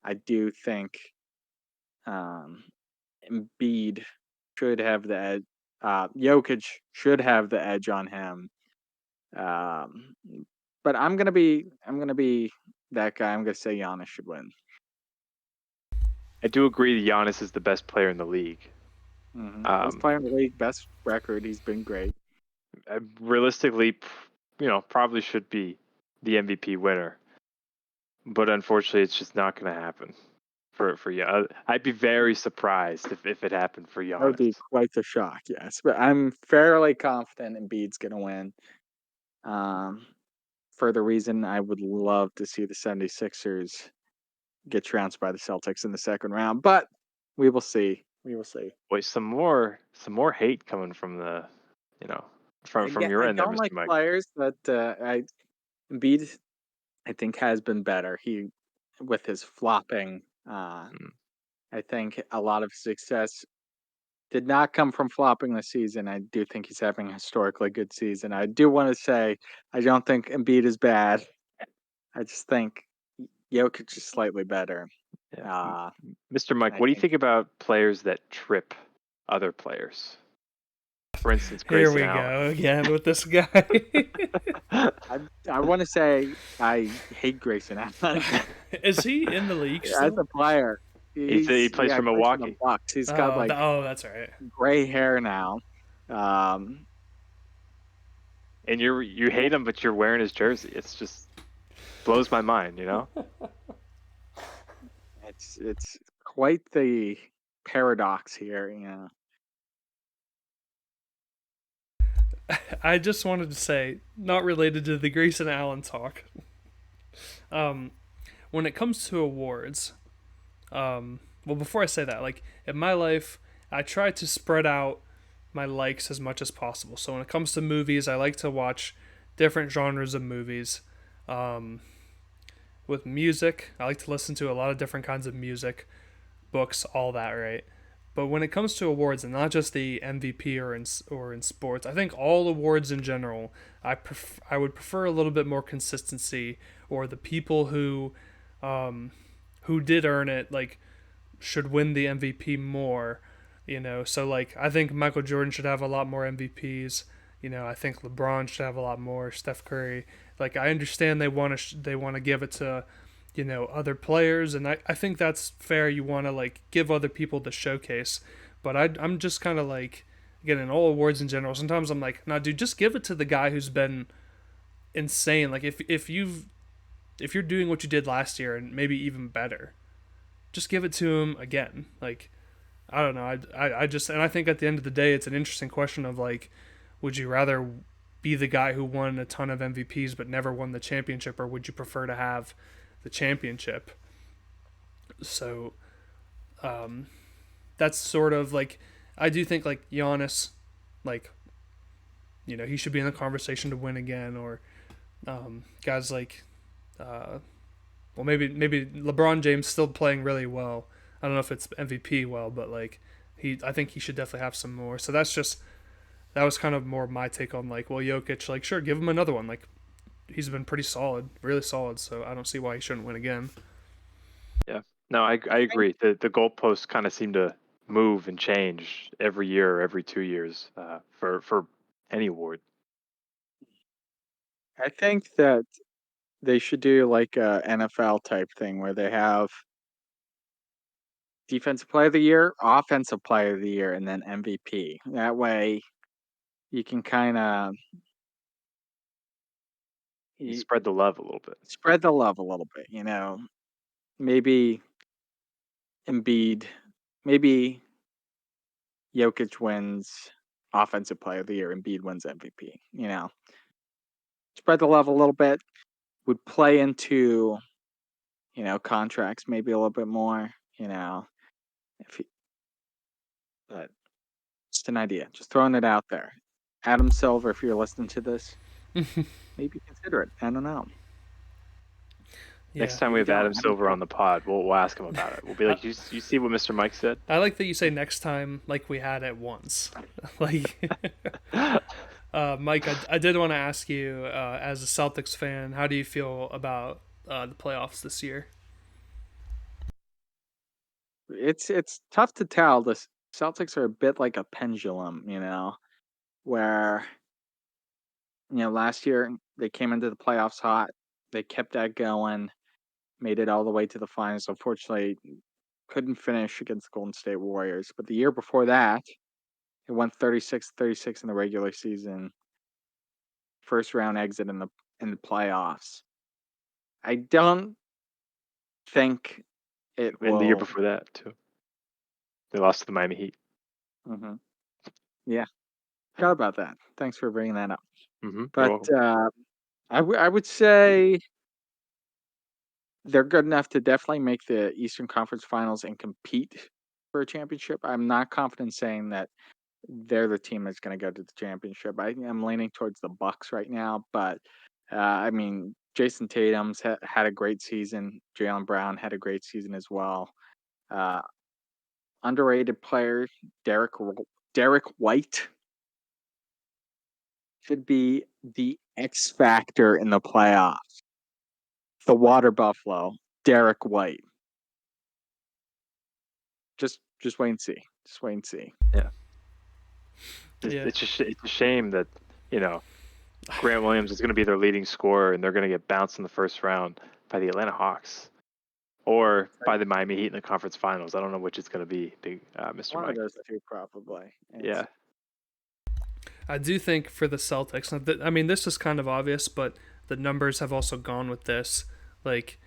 I do think um, Embiid should have the edge. Jokic should have the edge on him. Um, but I'm gonna be that guy. I'm gonna say Giannis should win. I do agree that Giannis is the best player in the league. Best player in the league, best record. He's been great. Realistically, probably should be the MVP winner, but unfortunately, it's just not going to happen for you. I'd be very surprised if it happened for That would be Giannis. quite the shock, yes. But I'm fairly confident Embiid's gonna win. Um, for the reason I would love to see the 76ers get trounced by the Celtics in the second round, but we will see. We will see. Wait, some more hate coming from the, you know, from Again, your I end there, don't Mr. like Mike. players that Embiid I think has been better. He with his flopping. Mm. I think a lot of success did not come from flopping this season. I do think he's having a historically good season. I do want to say I don't think Embiid is bad. I just think Jokic is slightly better. Yeah. Uh, Mr. Mike, I what do you think think about players that trip other players? For instance, Here Grayson we Allen. go again with this guy. I want to say I hate Grayson Allen Is he in the league as still? a player. He plays Yeah, for he plays for the Milwaukee, Bucks. He's got like That's right. gray hair now. Um, and you hate him, but you're wearing his jersey. It's just blows my mind, you know. it's quite the paradox here. You know, I just wanted to say, not related to the Grayson Allen talk. When it comes to awards, well, before I say that, like in my life, I try to spread out my likes as much as possible. So when it comes to movies, I like to watch different genres of movies. Um, with music, I like to listen to a lot of different kinds of music, books, all that, right? But when it comes to awards, and not just the MVP or in sports, I think all awards in general, I would prefer a little bit more consistency, or the people who did earn it, like, should win the MVP more. So like I think Michael Jordan should have a lot more MVPs. I think LeBron should have a lot more. Steph Curry. Like I understand they want to give it to other players, and I think that's fair. You want to like give other people the showcase, but I'm just kind of like, again, in all awards in general, sometimes I'm like, nah, dude, just give it to the guy who's been insane. Like if you're doing what you did last year and maybe even better, just give it to him again. Like I don't know. I just, and I think at the end of the day, it's an interesting question of like, would you rather be the guy who won a ton of MVPs but never won the championship, or would you prefer to have the championship? So that's sort of like, I do think like Giannis, like, he should be in the conversation to win again, or guys like well, maybe LeBron James still playing really well. I don't know if it's MVP well, but like I think he should definitely have some more. So that was kind of more my take on like, well, Jokic, like sure, give him another one. Like he's been pretty solid, really solid. So I don't see why he shouldn't win again. Yeah. No, I agree. The goalposts kind of seem to move and change every year, or every 2 years, for any award. I think that they should do like a NFL type thing where they have defensive player of the year, offensive player of the year, and then MVP. That way you can kind of You spread the love a little bit. spread the love a little bit, maybe Embiid, maybe Jokic wins offensive player of the year, Embiid wins MVP, spread the love a little bit, would play into, contracts maybe a little bit more, if he, but just an idea, just throwing it out there. Adam Silver, if you're listening to this, maybe consider it. I don't know. Next Yeah, time we have don't. Adam Silver on the pod, we'll ask him about it. We'll be like, you see what Mr. Mike said? I like that you say next time, like we had it once. Like, Mike, I did want to ask you, as a Celtics fan, how do you feel about the playoffs this year? It's tough to tell. The Celtics are a bit like a pendulum, where last year they came into the playoffs hot. They kept that going, made it all the way to the finals. Unfortunately, couldn't finish against the Golden State Warriors. But the year before that, it went 36-36 in the regular season. First round exit in the playoffs. I don't think it And the year will. before that too, they lost to the Miami Heat. Mhm. Yeah, forgot about that. Thanks for bringing that up. You're But welcome. I would say they're good enough to definitely make the Eastern Conference Finals and compete for a championship. I'm not confident saying that they're the team that's going to go to the championship. I'm leaning towards the Bucks right now, but I mean, Jason Tatum's had a great season. Jaylen Brown had a great season as well. Uh, Underrated player Derek White should be the X factor in the playoffs. The Water Buffalo, Derek White. Just wait and see. Just wait and see. Yeah. Yeah, It's a shame that Grant Williams is going to be their leading scorer, and they're going to get bounced in the first round by the Atlanta Hawks or by the Miami Heat in the conference finals. I don't know which it's going to be, Mr. One of Mike. those two, probably. Yeah. I do think for the Celtics, I mean, this is kind of obvious, but the numbers have also gone with this. Like,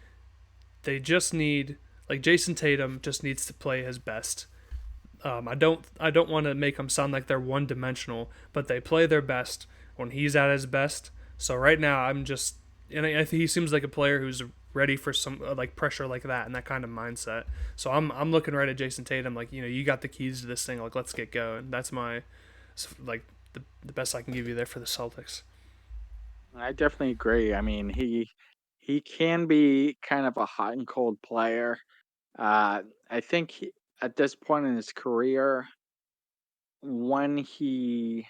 they just need, like, Jason Tatum just needs to play his best. I don't want to make them sound like they're one dimensional, but they play their best when he's at his best. So right now, and I think he seems like a player who's ready for some like pressure like that and that kind of mindset. So I'm looking right at Jason Tatum, like you got the keys to this thing, like let's get going. That's my like the best I can give you there for the Celtics. I definitely agree. I mean, he can be kind of a hot and cold player. I think at this point in his career, when he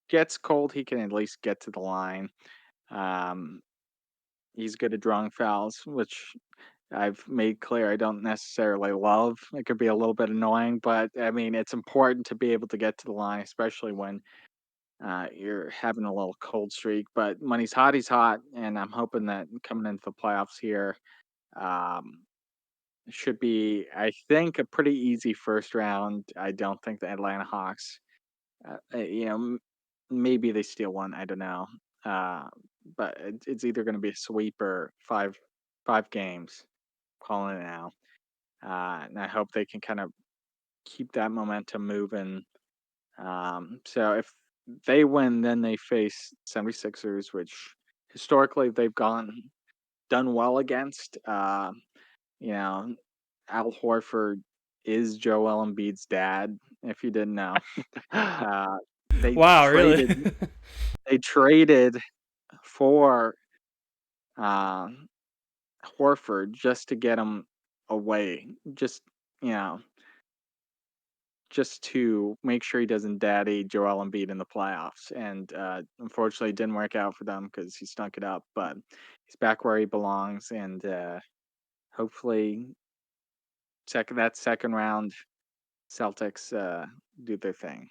gets cold, he can at least get to the line. Um, he's good at drawing fouls, which I've made clear I don't necessarily love. It could be a little bit annoying, but I mean, it's important to be able to get to the line, especially when you're having a little cold streak. But when he's hot, and I'm hoping that coming into the playoffs here, um, should be, I think, a pretty easy first round. I don't think the Atlanta Hawks, maybe they steal one. I don't know, uh, but it's either going to be a sweep or five games. Calling it now, and I hope they can kind of keep that momentum moving. So if they win, then they face 76ers, which historically they've done well against. You know, Al Horford is Joel Embiid's dad, if you didn't know. Uh, they Wow, really? traded they traded for uh, Horford just to get him away, just you know, just to make sure he doesn't daddy Joel Embiid in the playoffs. And unfortunately, it didn't work out for them because he stunk it up. But he's back where he belongs, and hopefully, second round, Celtics do their thing.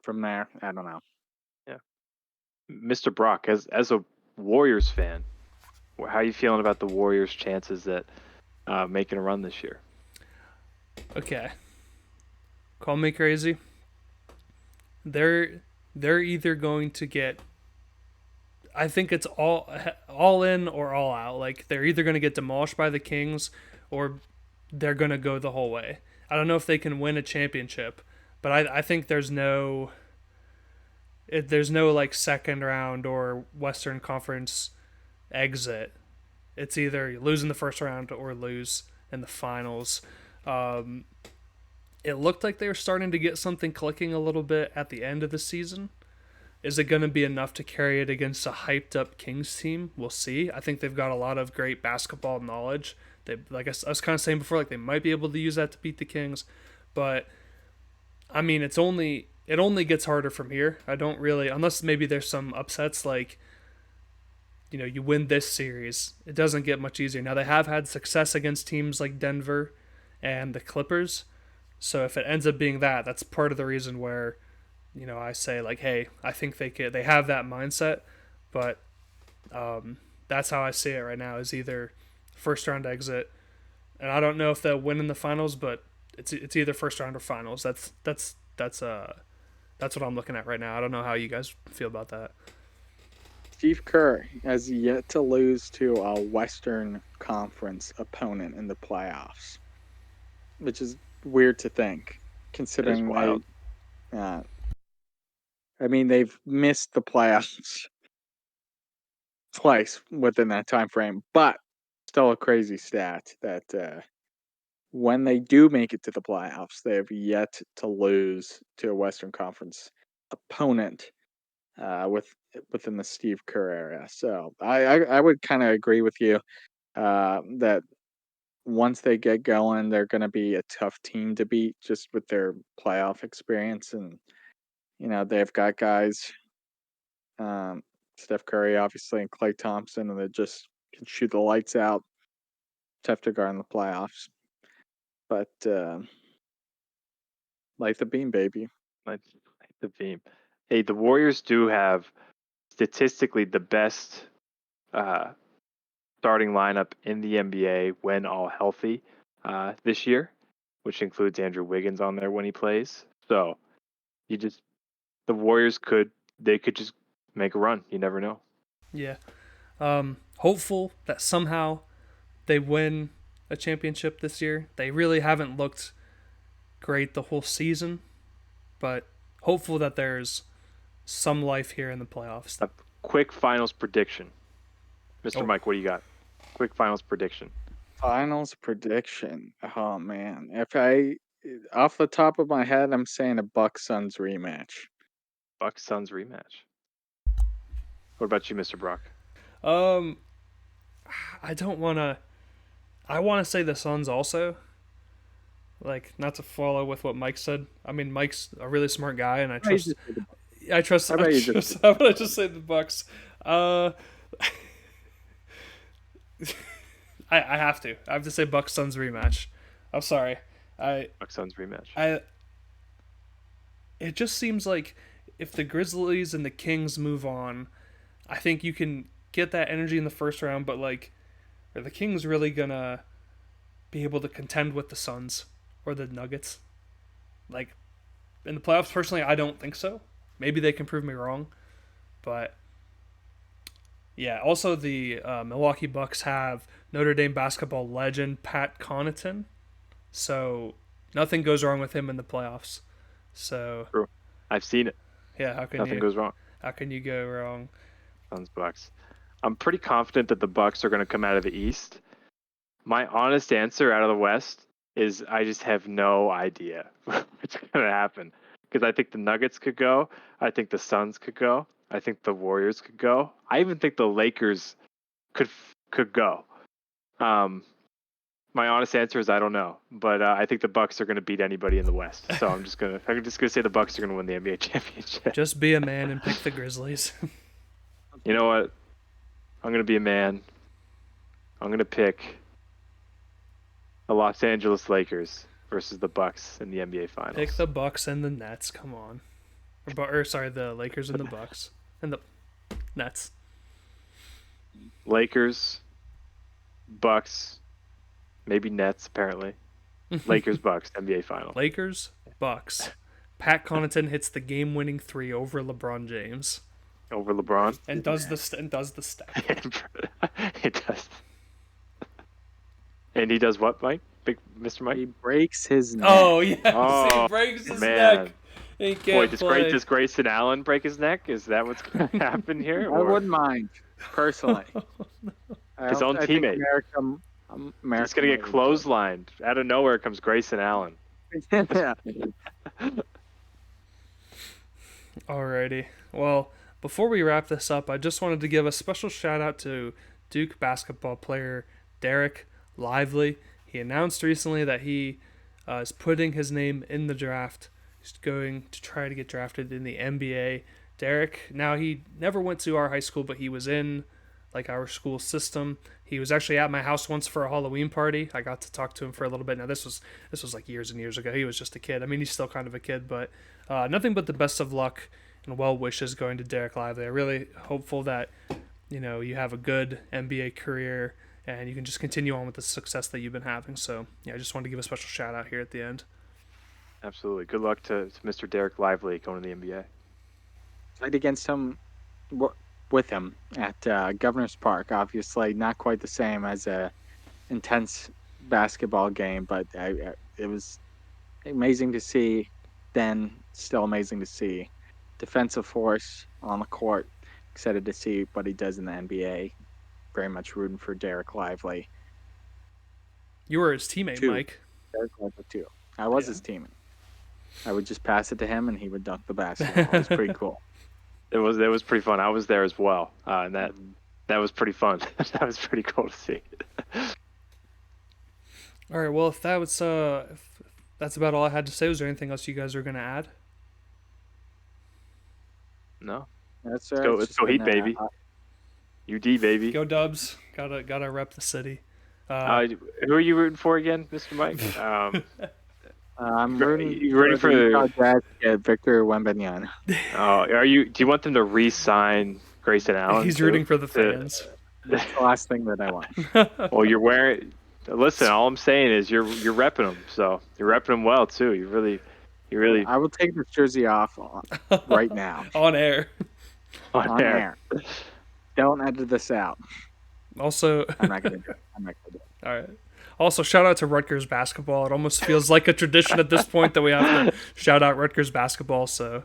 From there, I don't know. Yeah. Mr. Brock, as a Warriors fan, how are you feeling about the Warriors' chances at making a run this year? Okay. Call me crazy. They're either going to get, I think it's all in or all out. Like they're either going to get demolished by the Kings or they're going to go the whole way. I don't know if they can win a championship, but I think there's no like second round or Western Conference exit. It's either you lose in the first round or lose in the finals. Um, it looked like they were starting to get something clicking a little bit at the end of the season. Is it going to be enough to carry it against a hyped up Kings team? We'll see. I think they've got a lot of great basketball knowledge. They, like I was kind of saying before, like they might be able to use that to beat the Kings, but I mean, it only gets harder from here. I don't really, unless maybe there's some upsets like you win this series, it doesn't get much easier. Now they have had success against teams like Denver and the Clippers, so if it ends up being that, that's part of the reason where I say like, hey, I think they have that mindset, but that's how I see it right now. Is either first round exit, and I don't know if they'll win in the finals, but it's either first round or finals. That's what I'm looking at right now. I don't know how you guys feel about that. Steve Kerr has yet to lose to a Western Conference opponent in the playoffs, which is weird to think, It is considering wild. I mean, they've missed the playoffs twice within that time frame, but still a crazy stat that when they do make it to the playoffs, they have yet to lose to a Western Conference opponent within the Steve Kerr era. So I would kind of agree with you that once they get going, they're going to be a tough team to beat just with their playoff experience, and they've got guys, um, Steph Curry obviously and Klay Thompson, and they just can shoot the lights out. Tough to guard in the playoffs, but light the beam, baby. Like the theme. Hey, the Warriors do have statistically the best uh, starting lineup in the NBA when all healthy this year, which includes Andrew Wiggins on there when he plays. So you just the Warriors could just make a run. You never know. Yeah. Hopeful that somehow they win a championship this year. They really haven't looked great the whole season, but hopeful that there's some life here in the playoffs. A quick finals prediction, Mr. Oh, Mike. What do you got? Quick finals prediction. Finals prediction. Oh man, if I off the top of my head, I'm saying a Bucks Suns rematch. Bucks Suns rematch. What about you, Mr. Brock? um, I don't want to. I want to say the Suns also. Like, not to follow with what Mike said. I mean, Mike's a really smart guy, and I How about you trust. just say the Bucks? I trust. How I about you trust. How about I just say the Bucks? Uh, I have to. I have to say Bucks Suns rematch. I'm sorry. I Bucks Suns rematch. I. It just seems like if the Grizzlies and the Kings move on, I think you can get that energy in the first round. But like, are the Kings really gonna be able to contend with the Suns or the Nuggets? Like in the playoffs, personally, I don't think so. Maybe they can prove me wrong, but yeah. Also, the Milwaukee Bucks have Notre Dame basketball legend Pat Connaughton, so nothing goes wrong with him in the playoffs. So True. I've seen it. yeah, Nothing goes wrong. how can you go wrong? Suns Bucks. I'm pretty confident that the Bucks are going to come out of the East. My honest answer out of the West is I just have no idea what's going to happen because I think the Nuggets could go. I think the Suns could go. I think the Warriors could go. I even think the Lakers could go. My honest answer is I don't know, but I think the Bucks are going to beat anybody in the West. So I'm just gonna say the Bucks are going to win the NBA championship. Just be a man and pick the Grizzlies. You know what? I'm going to be a man. I'm going to pick the Los Angeles Lakers versus the Bucks in the NBA Finals. Pick the Bucks and the Nets. Come on. The Lakers and the Bucks and the Nets. Lakers, Bucks, maybe Nets. Apparently, Lakers, Bucks, NBA Finals. Lakers, Bucks. Pat Connaughton hits the game-winning 3 over LeBron James. Over LeBron. And does the step. It does. And he does what, Mike? Big Mr. Mike? He breaks his neck. Oh yes, Oh, he breaks his man. neck. He can't play. Does Grayson Allen break his neck? Is that what's going to happen here? I or- wouldn't mind, personally. His own I think teammate. America He's going to get clotheslined. Out of nowhere comes Grayson Allen. Yeah. Alrighty. Well, before we wrap this up, I just wanted to give a special shout out to Duke basketball player Derek Lively. He announced recently that he is putting his name in the draft. He's going to try to get drafted in the NBA. Derek, now he never went to our high school, but he was in our school system. He was actually at my house once for a Halloween party. I got to talk to him for a little bit. Now this was like years and years ago. He was just a kid. I mean, he's still kind of a kid, but nothing but the best of luck and well wishes going to Derek Lively. I'm really hopeful that you have a good NBA career and you can just continue on with the success that you've been having. So yeah, I just wanted to give a special shout out here at the end. Absolutely. Good luck to Mr. Derek Lively going to the NBA. Played against him, with him at Governor's Park. Obviously, not quite the same as a intense basketball game, but it was amazing to see. Then still amazing to see. Defensive force on the court. Excited to see what he does in the NBA. Very much rooting for Derek Lively. You were his teammate, Two. Mike. Derek Lively too. I was his teammate. I would just pass it to him, and he would dunk the basketball. It was pretty cool. It was pretty fun. I was there as well, and that was pretty fun. That was pretty cool to see. All right. Well, if that's about all I had to say, was there anything else you guys are going to add? No. That's Let's go Heat, baby. UD, baby. Go Dubs. Gotta rep the city. Who are you rooting for again, Mr. Mike? I'm You ready for the Utah Jazz to get Victor Wembanyama. Oh, do you want them to re-sign Grayson Allen? He's too? rooting for the fans. That's the last thing that I want. Well, you're wearing. Listen, all I'm saying is you're repping him. So you're repping him well too. You really I will take this jersey off right now. On air. on On air. air. Don't edit this out. Also, I'm not gonna do it. all right. Also, shout out to Rutgers basketball. It almost feels like a tradition at this point that we have to shout out Rutgers basketball. So,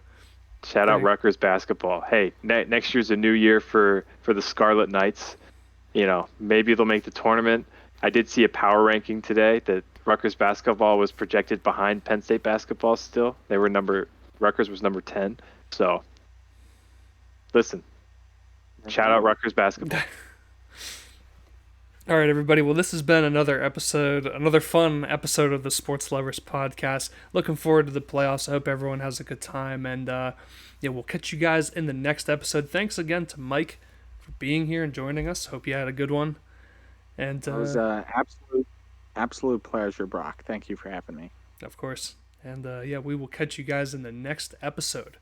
Shout out Rutgers basketball. Hey, next year's a new year for the Scarlet Knights. Maybe they'll make the tournament. I did see a power ranking today that Rutgers basketball was projected behind Penn State basketball still. Rutgers was number 10. So, listen, shout out Rutgers basketball. all right, everybody. Well, this has been another fun episode of the Sports Lovers Podcast. Looking forward to the playoffs. I hope everyone has a good time. And, we'll catch you guys in the next episode. Thanks again to Mike for being here and joining us. Hope you had a good one. And It was an absolute pleasure, Brock. Thank you for having me. of course. And, we will catch you guys in the next episode.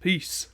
Peace.